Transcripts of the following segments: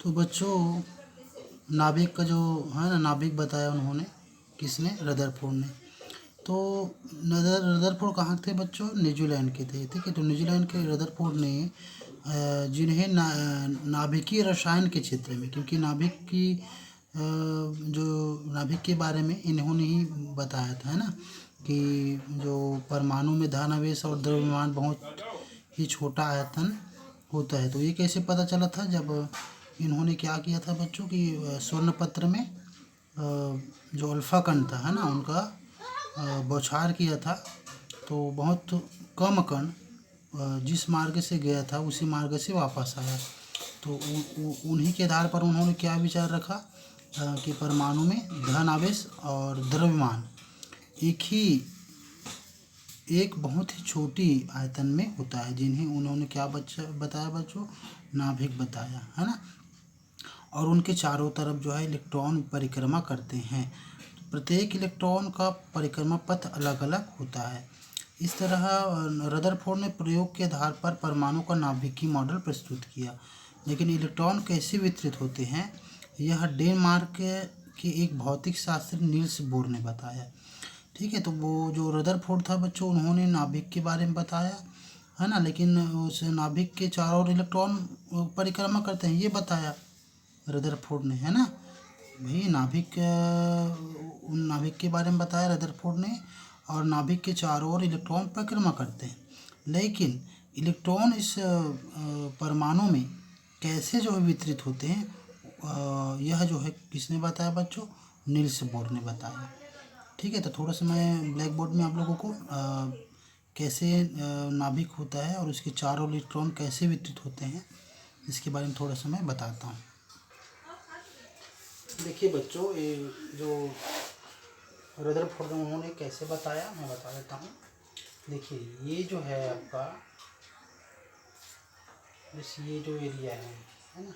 तो बच्चों, नाभिक का जो है ना, नाभिक बताया उन्होंने, किसने? रदरफोर्ड ने। तो रदरफोर्ड कहाँ थे बच्चों? न्यूजीलैंड के थे। ठीक है, तो न्यूजीलैंड के रदरफोर्ड ने जिन्हें नाभिकीय रसायन के क्षेत्र में, क्योंकि नाभिक की जो नाभिक के बारे में इन्होंने ही बताया था, है ना, कि जो परमाणु में धन आवेश और द्रव्यमान बहुत ही छोटा आयतन होता है। तो ये कैसे पता चला था? जब इन्होंने क्या किया था बच्चों कि स्वर्ण पत्र में जो अल्फा कण था, है ना, उनका बौछार किया था। तो बहुत कम कण जिस मार्ग से गया था उसी मार्ग से वापस आया। तो उन्हीं के आधार पर उन्होंने क्या विचार रखा कि परमाणु में धन आवेश और द्रव्यमान एक बहुत ही छोटी आयतन में होता है, जिन्हें उन्होंने क्या बताया बच्चों? नाभिक बताया, है ना। और उनके चारों तरफ जो है इलेक्ट्रॉन परिक्रमा करते हैं। प्रत्येक इलेक्ट्रॉन का परिक्रमा पथ अलग अलग होता है। इस तरह रदरफोर्ड ने प्रयोग के आधार पर परमाणु का नाभिकीय मॉडल प्रस्तुत किया। लेकिन इलेक्ट्रॉन कैसे वितरित होते हैं, यह डेनमार्क के एक भौतिक शास्त्री नील्स बोर ने बताया। ठीक है, तो वो जो रदरफोर्ड था बच्चों, उन्होंने नाभिक के बारे में बताया, है ना, लेकिन उस नाभिक के चारों ओर इलेक्ट्रॉन परिक्रमा करते हैं, ये बताया रदरफोर्ड ने, है ना। भाई नाभिक के बारे में बताया रदरफोर्ड ने, और नाभिक के चारों ओर इलेक्ट्रॉन परिक्रमा करते हैं। लेकिन इलेक्ट्रॉन इस परमाणु में कैसे जो है वितरित होते हैं, यह जो है किसने बताया बच्चों? नील्स बोर ने बताया। ठीक है, तो थोड़ा सा मैं ब्लैक बोर्ड में आप लोगों को कैसे नाभिक होता है और उसके चारों इलेक्ट्रॉन कैसे वितरित होते हैं, इसके बारे में थोड़ा सा मैं बताता हूँ। देखिए बच्चों, ये जो रदरफोर्ड ने उन्होंने कैसे बताया, मैं बता देता हूँ। देखिए, ये जो है आपका, बस ये जो एरिया है ना,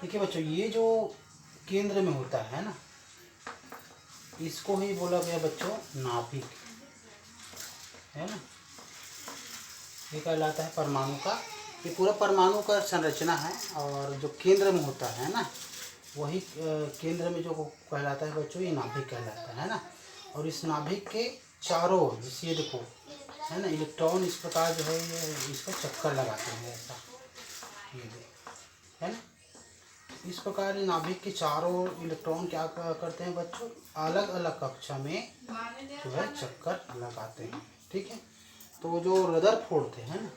देखिए बच्चों, ये जो केंद्र में होता है ना, इसको ही बोला गया बच्चों नाभिक, है ना। ये कहलाता है परमाणु का, ये पूरा परमाणु का संरचना है, और जो केंद्र में होता है ना, वही केंद्र में जो कहलाता है बच्चों, ये नाभिक कहलाता है ना। और इस नाभिक के चारों ओर, ये देखो, है ना, इलेक्ट्रॉन इस प्रकार जो है ये इसका चक्कर लगाते हैं, ऐसा, ये देखो, है ना। इस प्रकार नाभिक के चारों इलेक्ट्रॉन क्या करते हैं बच्चों? अलग अलग कक्षा में जो है चक्कर लगाते हैं। ठीक है, तो जो रदरफोर्ड थे, है ना,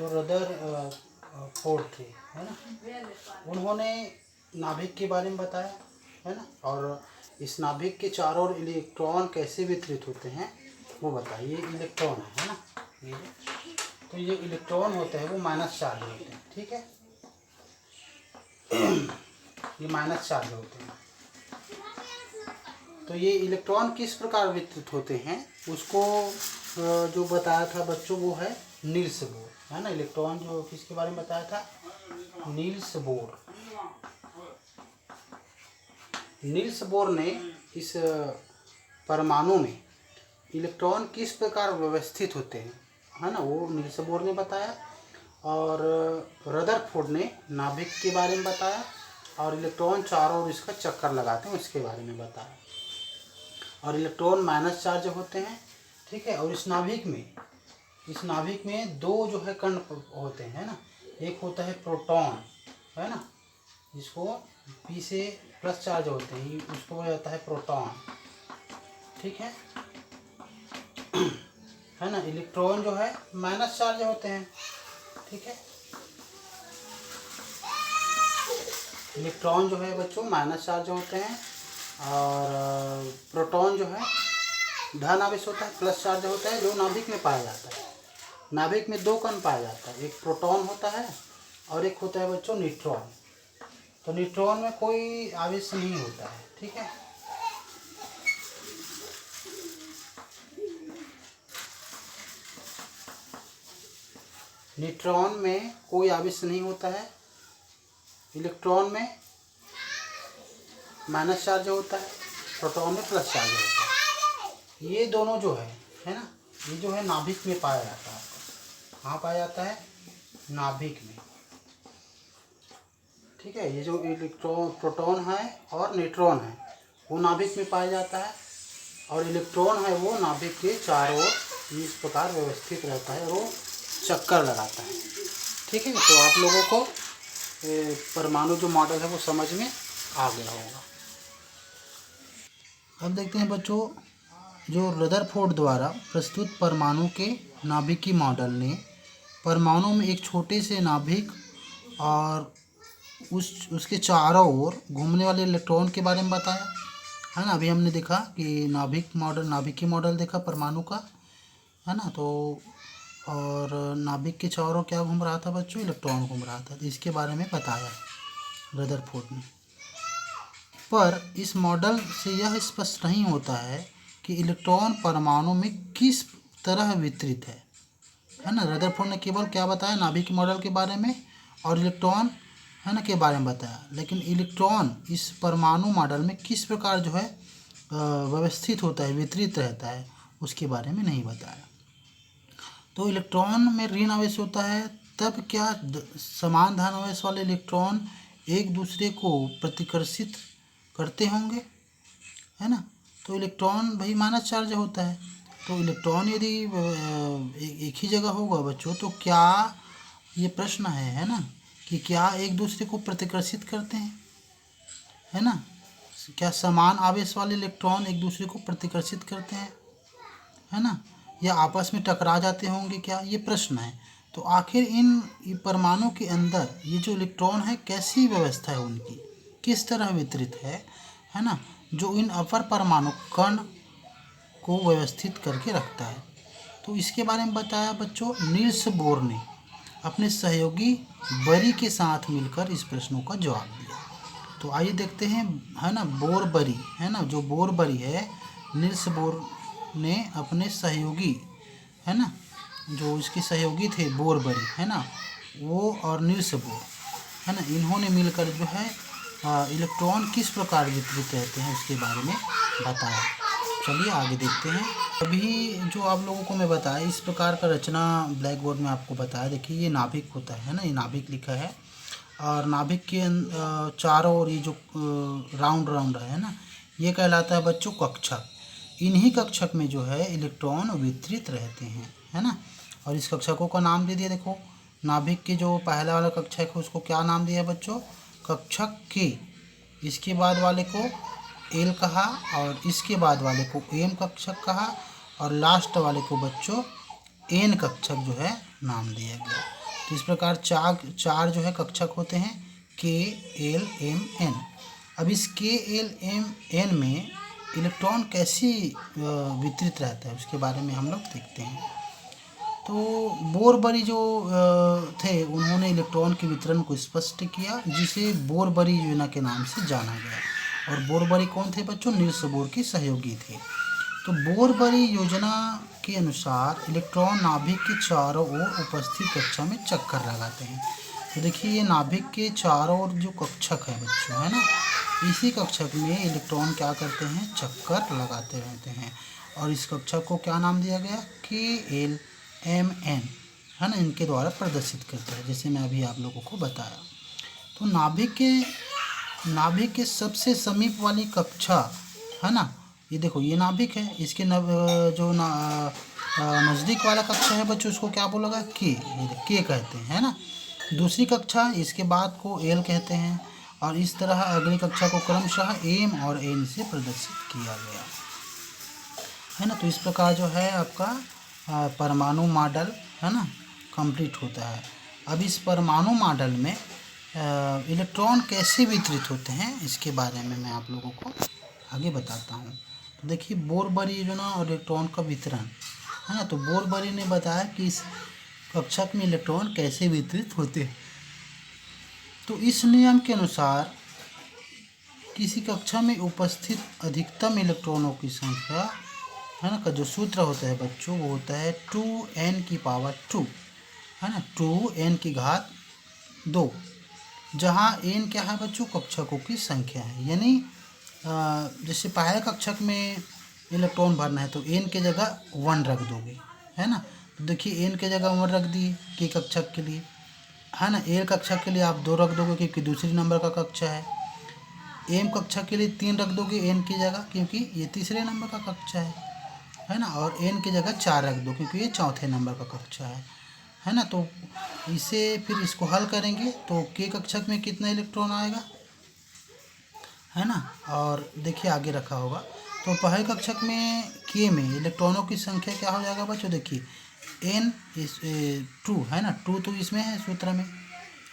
रदरफोर्ड थे, है ना, उन्होंने नाभिक के बारे में बताया, है ना, और इस नाभिक के चारों ओर इलेक्ट्रॉन कैसे वितरित होते हैं वो बताया। ये इलेक्ट्रॉन है ना, ये तो ये इलेक्ट्रॉन होते हैं वो माइनस चार्ज होते हैं। ठीक है, ये माइनस चार्ज होते हैं। तो ये इलेक्ट्रॉन किस प्रकार वितरित होते हैं उसको जो बताया था बच्चों, वो है नील्स बोर, है ना। इलेक्ट्रॉन जो किसके बारे में बताया था? Niels Bohr. नील्स बोर ने इस परमाणु में इलेक्ट्रॉन किस प्रकार व्यवस्थित होते हैं, है ना, वो नील्स बोर ने बताया। और रदरफोर्ड ने नाभिक के बारे में बताया, और इलेक्ट्रॉन चारों ओर इसका चक्कर लगाते हैं उसके बारे में बताया। और इलेक्ट्रॉन माइनस चार्ज होते हैं। ठीक है, और इस नाभिक में दो जो है कण होते हैं ना, एक होता है प्रोटॉन, है ना, जिसको पी से प्लस चार्ज होते हैं, उसको बोला जाता है प्रोटॉन। ठीक है है ना। इलेक्ट्रॉन जो है माइनस चार्ज होते हैं। ठीक है, इलेक्ट्रॉन जो है बच्चों माइनस चार्ज होते हैं, और प्रोटॉन जो है धन आवेश होता है, प्लस चार्ज होता है, जो नाभिक में पाया जाता है। नाभिक में दो कण पाया जाता है, एक प्रोटॉन होता है और एक होता है बच्चों न्यूट्रॉन। तो न्यूट्रॉन में कोई आवेश नहीं होता है। ठीक है, न्यूट्रॉन में कोई आवेश नहीं होता है, इलेक्ट्रॉन में माइनस चार्ज होता है, प्रोटॉन में प्लस चार्ज होता है। ये दोनों जो है ना, ये जो है नाभिक में पाया जाता है। कहाँ पाया जाता है? नाभिक में। ठीक है, ये जो प्रोटॉन है और न्यूट्रॉन है वो नाभिक में पाया जाता है, और इलेक्ट्रॉन है वो नाभिक के चारों ओर इस प्रकार व्यवस्थित रहता है और वो चक्कर लगाता है। ठीक है, तो आप लोगों को परमाणु जो मॉडल है वो समझ में आ गया होगा। अब देखते हैं बच्चों, जो रदरफोर्ड द्वारा प्रस्तुत परमाणु के नाभिकी मॉडल ने परमाणु में एक छोटे से नाभिक और उसके चारों ओर घूमने वाले इलेक्ट्रॉन के बारे में बताया है ना। अभी हमने देखा कि नाभिकी मॉडल देखा परमाणु का, है ना। तो और नाभिक के चारों क्या घूम रहा था बच्चों? इलेक्ट्रॉन घूम रहा था। तो इसके बारे में बताया रदरफोर्ड ने। पर इस मॉडल से यह स्पष्ट नहीं होता है कि इलेक्ट्रॉन परमाणु में किस तरह वितरित है ना। रदरफोर्ड ने केवल क्या बताया? नाभिक मॉडल के बारे में और इलेक्ट्रॉन है ना के बारे में बताया, लेकिन इलेक्ट्रॉन इस परमाणु मॉडल में किस प्रकार जो है व्यवस्थित होता है, वितरित रहता है, उसके बारे में नहीं बताया। तो इलेक्ट्रॉन में ऋण आवेश होता है, तब क्या समान धन आवेश वाले इलेक्ट्रॉन एक दूसरे को प्रतिकर्षित करते होंगे, है ना। तो इलेक्ट्रॉन भाई माइनस चार्ज होता है, तो इलेक्ट्रॉन यदि एक ही जगह होगा बच्चों, तो क्या ये प्रश्न है ना, कि क्या एक दूसरे को प्रतिकर्षित करते हैं, है ना। क्या समान आवेश वाले इलेक्ट्रॉन एक दूसरे को प्रतिकर्षित करते हैं, है ना, या आपस में टकरा जाते होंगे, क्या ये प्रश्न है। तो आखिर इन परमाणु के अंदर ये जो इलेक्ट्रॉन है कैसी व्यवस्था है उनकी, किस तरह वितरित है ना, जो इन अपर परमाणु कण को व्यवस्थित करके रखता है। तो इसके बारे में बताया बच्चों नील्स बोर ने अपने सहयोगी बरी के साथ मिलकर इस प्रश्नों का जवाब दिया। तो आइए देखते हैं, है ना, बोर बरी, है ना, जो बोर बरी है, नील्स बोर ने अपने सहयोगी, है ना, जो इसके सहयोगी थे बोर बरी, है ना, वो और नील्स बोर, है ना, इन्होंने मिलकर जो है इलेक्ट्रॉन किस प्रकार वितरित रहते हैं उसके बारे में बताया। चलिए आगे देखते हैं। अभी जो आप लोगों को मैं बताया इस प्रकार का रचना ब्लैक बोर्ड में आपको बताया। देखिए ये नाभिक होता है ना, ये नाभिक लिखा है, और नाभिक के चारों ओर ये जो राउंड राउंड है ना, ये कहलाता है बच्चों कक्षक। इन्हीं कक्षक में जो है इलेक्ट्रॉन वितरित रहते हैं, है ना। और इस कक्षकों का नाम दे दिया, देखो नाभिक के जो पहला वाला कक्षक है उसको क्या नाम दिया बच्चों? कक्षक के। इसके बाद वाले को एल कहा, और इसके बाद वाले को एम कक्षक कहा, और लास्ट वाले को बच्चों एन कक्षक जो है नाम दिया गया। तो इस प्रकार चार जो है कक्षक होते हैं, के एल एम एन। अब इस के एल एम एन में इलेक्ट्रॉन कैसी वितरित रहता है उसके बारे में हम लोग देखते हैं। तो बोरबरी जो थे उन्होंने इलेक्ट्रॉन के वितरण को स्पष्ट किया, जिसे बोरबरी योजना के नाम से जाना गया। और बोरबरी कौन थे बच्चों? नील्स बोर के सहयोगी थे। तो बोरबरी योजना के अनुसार इलेक्ट्रॉन नाभिक के चारों ओर उपस्थित कक्षा में चक्कर लगाते हैं। तो देखिए ये नाभिक के चारों ओर जो कक्षक है बच्चों, है ना, इसी कक्षक में इलेक्ट्रॉन क्या करते हैं? चक्कर लगाते रहते हैं। और इस कक्षक को क्या नाम दिया गया? के एल एम एन, है ना, इनके द्वारा प्रदर्शित करते हैं, जैसे मैं अभी आप लोगों को बताया। तो नाभिक के सबसे समीप वाली कक्षा, है ना, ये देखो ये नाभिक है, इसके नज़दीक वाला कक्षा है बच्चों, उसको क्या बोला गया? के कहते हैं, है ना। दूसरी कक्षा इसके बाद को एल कहते हैं, और इस तरह अगली कक्षा को क्रमशः एम और एन से प्रदर्शित किया गया, है ना। तो इस प्रकार जो है आपका परमाणु मॉडल, है ना, कंप्लीट होता है। अब इस परमाणु मॉडल में इलेक्ट्रॉन कैसे वितरित होते हैं इसके बारे में मैं आप लोगों को आगे बताता हूँ। तो देखिए बोरबरी योजना और इलेक्ट्रॉन का वितरण, है ना। तो बोरबरी ने बताया कि इस कक्षक में इलेक्ट्रॉन कैसे वितरित होते हैं। तो इस नियम के अनुसार किसी कक्षा में उपस्थित अधिकतम इलेक्ट्रॉनों की संख्या, है ना, का जो सूत्र होता है बच्चों वो होता है 2n की पावर 2, है ना, 2n की घात 2। जहाँ n क्या है बच्चों, कक्षकों की संख्या है। यानी जैसे पहले कक्षक में इलेक्ट्रॉन भरना है तो n की जगह 1 रख दोगे, है ना। तो देखिए n की जगह 1 रख दिए k कक्षक के लिए, है ना। l कक्षक के लिए आप 2 रख दोगे क्योंकि दूसरी नंबर का कक्षा है। m कक्षा के लिए 3 रख दोगे n की जगह क्योंकि ये तीसरे नंबर का कक्षा है ना। और n की जगह 4 रख दो क्योंकि ये चौथे नंबर का कक्षा है ना। तो इसे फिर इसको हल करेंगे तो k कक्षक में कितना इलेक्ट्रॉन आएगा, है ना। और देखिए आगे रखा होगा तो पहले कक्षक में k में इलेक्ट्रॉनों की संख्या क्या हो जाएगा बच्चों, देखिए n इस 2 है ना, 2 तो इसमें है सूत्र में।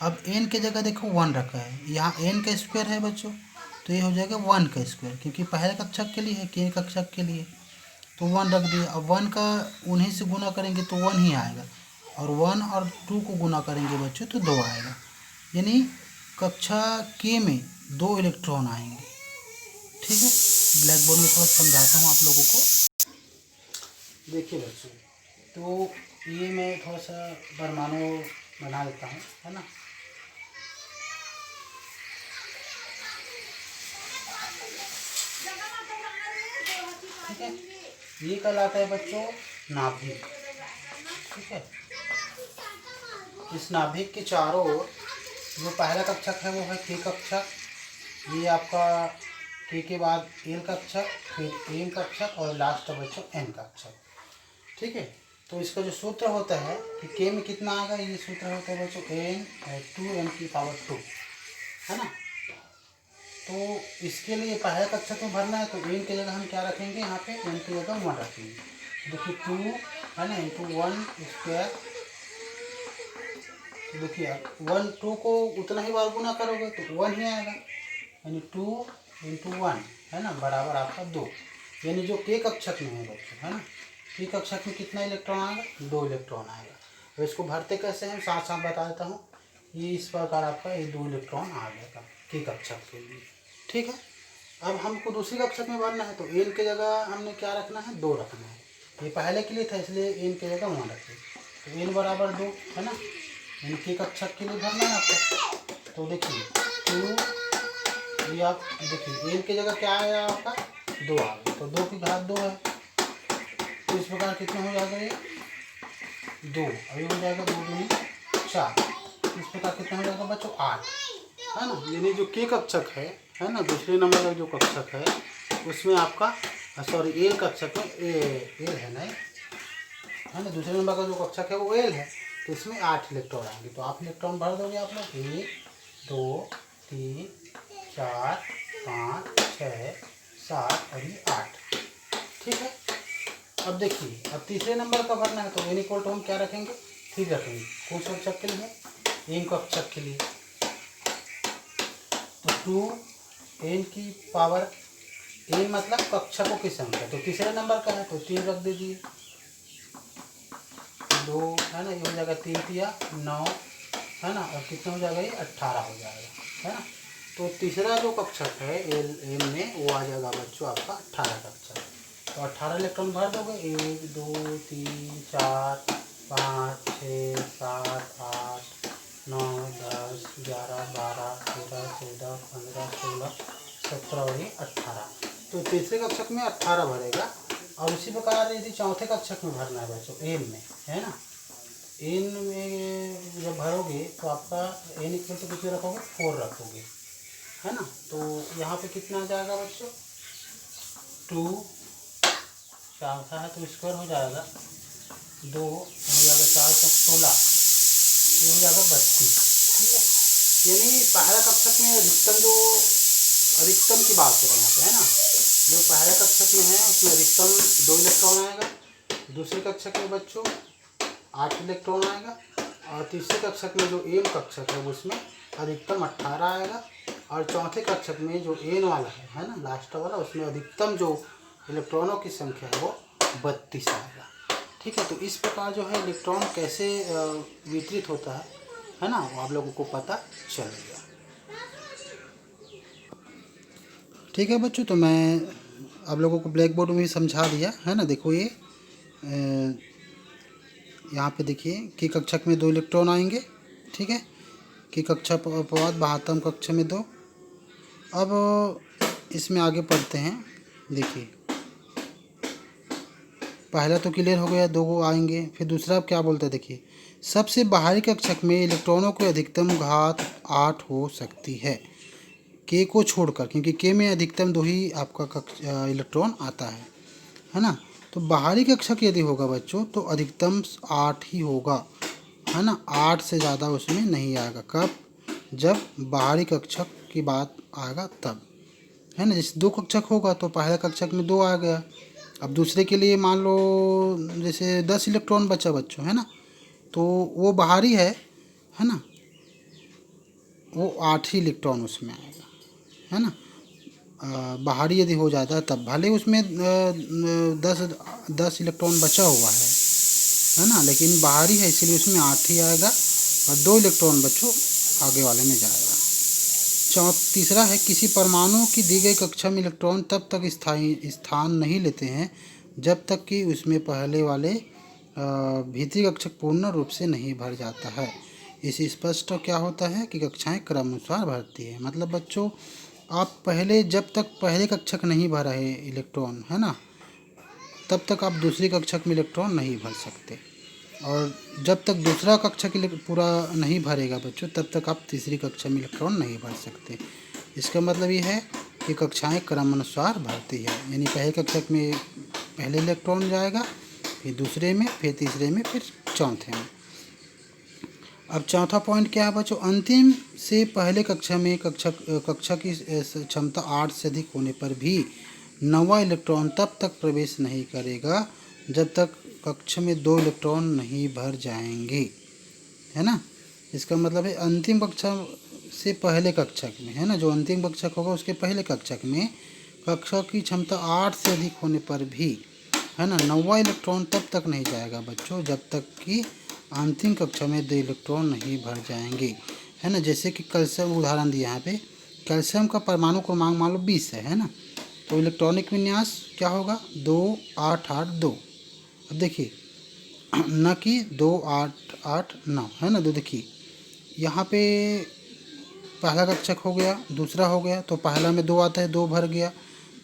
अब n की जगह देखो 1 रखा है, यहाँ n का स्क्वायर है बच्चों, तो ये हो जाएगा 1 का स्क्वायर क्योंकि पहले कक्षक के लिए है, k कक्षक के लिए तो 1 रख दिए। अब 1 का उन्हीं से गुना करेंगे तो 1 ही आएगा, और 1 और 2 को गुना करेंगे बच्चों तो 2 आएगा। यानी कक्षा k में 2 इलेक्ट्रॉन आएंगे। ठीक है, ब्लैक बोर्ड में थोड़ा समझाता हूँ आप लोगों को। देखिए बच्चों, तो ये मैं थोड़ा सा परमाणु बना देता हूँ, है ना। ठीक है, ये कहलाता है बच्चों नाभिक। ठीक है, इस नाभिक के चारों ओर जो पहला कक्षक है वो है k कक्षक, ये आपका k के बाद l कक्षक, फिर m कक्षक और लास्ट बच्चों n कक्षक। ठीक है, तो इसका जो सूत्र होता है कि k में कितना आएगा, ये सूत्र होता है बच्चों n 2n की पावर 2, है ना। तो इसके लिए पहले कक्षक में भरना है तो n की जगह हम क्या रखेंगे, यहाँ पे n की जगह 1 रखेंगे। देखिए 2 है ना इंटू 1 स्क्वायर, देखिए 1 2 को उतना ही बार गुना करोगे तो 1 ही आएगा, यानी 2 इंटू 1 है ना बराबर आपका 2। यानी जो k कक्षक में है बच्चों, है ना, k कक्षक में कितना इलेक्ट्रॉन आएगा, 2 इलेक्ट्रॉन आएगा। तो इसको भरते कैसे हैं साथ साथ बता देता हूँ। ये इस प्रकार आपका ये 2 इलेक्ट्रॉन आ गया k कक्षक के लिए। ठीक है, अब हमको दूसरी कक्षक में भरना है तो n की जगह हमने क्या रखना है, 2 रखना है। ये पहले के लिए था इसलिए n की जगह 1 रखें, तो n बराबर 2 है ना। यानी k कक्षक के लिए भरना है आपको। तो देखिए 2, ये आप देखिए n की जगह क्या आया आपका, 2 आ गया, तो 2 की घात 2 है, तो इस प्रकार कितना हो जाएगा ये 2, अभी हो जाएगा 2 दूनी 4, इस प्रकार कितना हो जाएगा बच्चों 8, है ना। यानी जो k कक्षक है ना, दूसरे नंबर का जो कक्षक है उसमें आपका सॉरी एल कक्षक में एल है ना, है ना, दूसरे नंबर का जो कक्षक है वो एल है, तो इसमें 8 इलेक्ट्रॉन आएंगे। तो आप इलेक्ट्रॉन भर दोगे आप लोग 1 2 3 4 5 6 7 और ये 8। ठीक है, अब देखिए अब तीसरे नंबर का भरना है तो n इक्वल टू हम क्या रखेंगे, 3 रखेंगे। कौन से कक्षक के लिए, m कक्षक के लिए। तो 2 n की पावर n मतलब कक्षकों की संख्या, तो तीसरे नंबर का है तो 3 रख दीजिए, 2 है ना, ये हो जाएगा 3 तिया 9, है ना, और कितना हो जाएगा ये 18 हो जाएगा, है ना। तो तीसरा जो कक्षक है एल एम में वो आ जाएगा बच्चों आपका 18 कक्षक। तो 18 इलेक्ट्रॉन भर दोगे, 1 2 3 4 5 6 7 8 9 10 11 12 13 14 15 16 17 और ये 18। तो तीसरे कक्षक में 18 भरेगा। और उसी प्रकार यदि चौथे कक्षक में भरना है बच्चों एन में, है ना, एन में जब भरोगे तो आपका एन इक्वल टू कितने रखोगे, 4 रखोगे, है ना। तो यहाँ पे कितना आ जाएगा बच्चों, 2 चौथा है तो स्क्वायर हो जाएगा 2 हो जाएगा 4 तक 16, ये हो जाएगा 32। ठीक है, यानी पहला कक्षक में अधिकतम की बात करें यहाँ पे, है ना, जो पहले कक्षक में है उसमें अधिकतम 2 इलेक्ट्रॉन आएगा, दूसरे कक्षक में बच्चों 8 इलेक्ट्रॉन आएगा, और तीसरे कक्षक में जो एम कक्षक है उसमें अधिकतम 18 आएगा, और चौथे कक्षक में जो एन वाला है ना लास्ट वाला, उसमें अधिकतम जो इलेक्ट्रॉनों की संख्या है वो 32 आएगा। ठीक है, तो इस प्रकार जो है इलेक्ट्रॉन कैसे वितरित होता है ना, वो आप लोगों को पता चल गया। ठीक है बच्चों, तो मैं आप लोगों को ब्लैक बोर्ड में भी समझा दिया है ना। देखो ये यहाँ पे देखिए कि कक्षक में 2 इलेक्ट्रॉन आएंगे। ठीक है, कि कक्षा अपवाद 72 कक्षा में 2। अब इसमें आगे पढ़ते हैं। देखिए पहला तो क्लियर हो गया, 2 आएंगे। फिर दूसरा अब क्या बोलता है, देखिए सबसे बाहरी कक्षक में इलेक्ट्रॉनों की अधिकतम घात 8 हो सकती है, के को छोड़कर, क्योंकि के में अधिकतम 2 ही आपका इलेक्ट्रॉन आता है ना। तो बाहरी कक्षक यदि होगा बच्चों तो अधिकतम 8 ही होगा, है ना। 8 से ज़्यादा उसमें नहीं आएगा। कब? जब बाहरी कक्षक की बात आएगा तब, है ना। जैसे 2 कक्षक होगा तो पहला कक्षक में 2 आ गया। अब दूसरे के लिए मान लो जैसे 10 इलेक्ट्रॉन बचा बच्चों, है ना, तो वो बाहरी है ना, वो 8 ही इलेक्ट्रॉन उसमें आएगा, है ना। बाहरी यदि हो जाता है तब भले उसमें 10 इलेक्ट्रॉन बचा हुआ है ना, लेकिन बाहरी है इसलिए उसमें 8 ही आएगा और 2 इलेक्ट्रॉन बच्चों आगे वाले में जाएगा। तीसरा है, किसी परमाणु की दी गई कक्षा में इलेक्ट्रॉन तब तक स्थान नहीं लेते हैं जब तक कि उसमें पहले वाले भीतरी कक्षक पूर्ण रूप से नहीं भर जाता है। इसे स्पष्ट क्या होता है कि कक्षाएं क्रमानुसार भरती है। मतलब बच्चों आप पहले, जब तक पहले कक्षक नहीं भरा है इलेक्ट्रॉन, है ना, तब तक आप दूसरी कक्षक में इलेक्ट्रॉन नहीं भर सकते, और जब तक दूसरा कक्षक पूरा नहीं भरेगा बच्चों तब तक आप तीसरी कक्षा में इलेक्ट्रॉन नहीं भर सकते। इसका मतलब ये है कि कक्षाएं क्रमानुसार भरती है, यानी पहले कक्षक में पहले इलेक्ट्रॉन जाएगा, फिर दूसरे में, फिर तीसरे में, फिर चौथे में। अब चौथा पॉइंट क्या है बच्चों, अंतिम से पहले कक्षा में कक्षा की क्षमता 8 से अधिक होने पर भी नवा इलेक्ट्रॉन तब तक प्रवेश नहीं करेगा जब तक कक्षा में 2 इलेक्ट्रॉन नहीं भर जाएंगे, है ना। इसका मतलब है अंतिम कक्षा से पहले कक्षक में, है ना, जो अंतिम कक्षक होगा उसके पहले कक्षक में कक्षा की क्षमता 8 से अधिक होने पर भी, है ना, नवा इलेक्ट्रॉन तब तक नहीं जाएगा बच्चों जब तक कि अंतिम कक्षा में 2 इलेक्ट्रॉन नहीं भर जाएंगे, है ना। जैसे कि कैल्शियम उदाहरण दिया यहाँ पे, कैल्शियम का परमाणु क्रमांक मान लो 20 है ना, तो इलेक्ट्रॉनिक विन्यास क्या होगा, 2 8 8 2। अब देखिए न कि 2 8 8 9, है ना। तो देखिए यहाँ पे पहला कक्षक हो गया, दूसरा हो गया, तो पहला में 2 आता है, 2 भर गया,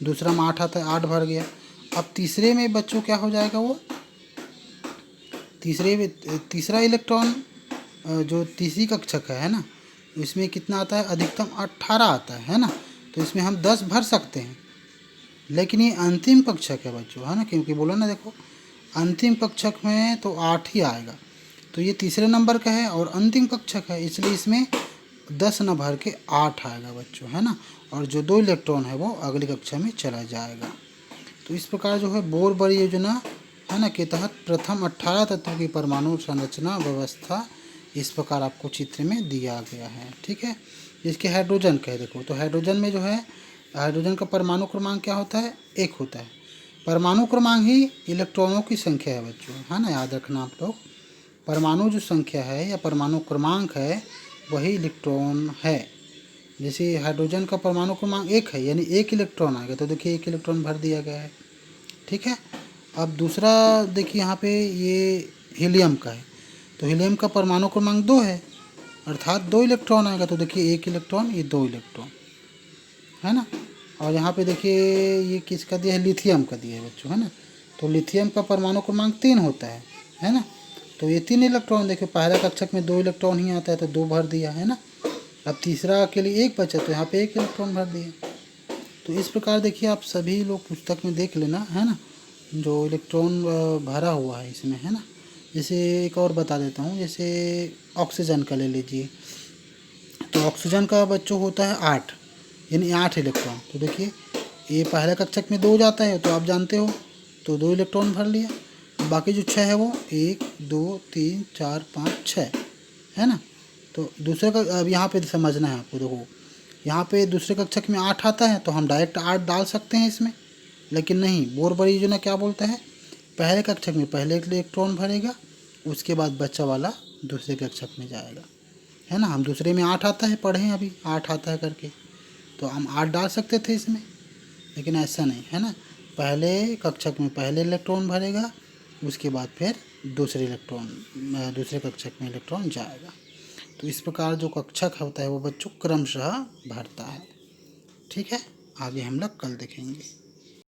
दूसरा में 8 आता है, 8 भर गया। अब तीसरे में बच्चों क्या हो जाएगा, वो तीसरा इलेक्ट्रॉन जो तीसरी कक्षक है ना, इसमें कितना आता है, अधिकतम 18 आता है ना, तो इसमें हम 10 भर सकते हैं। लेकिन ये अंतिम कक्षक है बच्चों, है ना, क्योंकि बोला ना, देखो अंतिम कक्षक में तो 8 ही आएगा, तो ये तीसरे नंबर का है और अंतिम कक्षक है, इसलिए इसमें 10 न भर के 8 आएगा बच्चों, है ना, और जो 2 इलेक्ट्रॉन है वो अगली कक्षा में चला जाएगा। तो इस प्रकार जो है बोर बड़ी योजना, है ना, के तहत प्रथम 18 तत्वों की परमाणु संरचना व्यवस्था इस प्रकार आपको चित्र में दिया गया है। ठीक है, इसके हाइड्रोजन का है, देखो तो हाइड्रोजन में जो है, हाइड्रोजन का परमाणु क्रमांक क्या होता है, 1 होता है। परमाणु क्रमांक ही इलेक्ट्रॉनों की संख्या है बच्चों, है ना, याद रखना आप लोग। परमाणु जो संख्या है या परमाणु क्रमांक है वही इलेक्ट्रॉन है। जैसे हाइड्रोजन का परमाणु क्रमांक 1 है, यानी 1 इलेक्ट्रॉन आएगा, तो देखिए 1 इलेक्ट्रॉन भर दिया गया है। ठीक है, अब दूसरा देखिए यहाँ पे ये हीलियम का है, तो हीलियम का परमाणु क्रमांक 2 है, अर्थात 2 इलेक्ट्रॉन आएगा, तो देखिए 1 इलेक्ट्रॉन, ये 2 इलेक्ट्रॉन, है ना। और यहाँ पे देखिए ये किसका दिया है, लिथियम का दिया है बच्चों, है ना, तो लिथियम का परमाणु क्रमांक 3 होता है ना, तो ये 3 इलेक्ट्रॉन, देखिए पहला कक्षक में 2 इलेक्ट्रॉन ही आता है तो 2 भर दिया, है ना। अब तीसरा के लिए 1 बचा तो यहाँ पे 1 इलेक्ट्रॉन भर दिया। तो इस प्रकार देखिए आप सभी लोग पुस्तक में देख लेना, है ना, जो इलेक्ट्रॉन भरा हुआ है इसमें, है ना। जैसे एक और बता देता हूँ, जैसे ऑक्सीजन का ले लीजिए, तो ऑक्सीजन का बच्चों होता है 8, यानी 8 इलेक्ट्रॉन। तो देखिए ये पहला कक्षक में 2 जाता है तो आप जानते हो, तो 2 इलेक्ट्रॉन भर लिया। बाकी जो 6 है वो 1 2 3 4 5 6, है ना। तो दूसरे का अब यहाँ पे समझना है आपको, देखो यहाँ पे दूसरे कक्षक में 8 आता है तो हम डायरेक्ट 8 डाल सकते हैं इसमें, लेकिन नहीं, बोर बड़ी योजना क्या बोलता है, पहले कक्षक में पहले इलेक्ट्रॉन भरेगा, उसके बाद बच्चा वाला दूसरे कक्षक में जाएगा, है ना। हम दूसरे में 8 आता है, पढ़े हैं अभी 8 आता है करके, तो हम 8 डाल सकते थे इसमें, लेकिन ऐसा नहीं, है ना। पहले कक्षक में पहले इलेक्ट्रॉन भरेगा, उसके बाद फिर दूसरे कक्षक में इलेक्ट्रॉन जाएगा। तो इस प्रकार जो कक्षक होता है वो बच्चों क्रमशः भरता है। ठीक है, आगे हम लोग कल देखेंगे।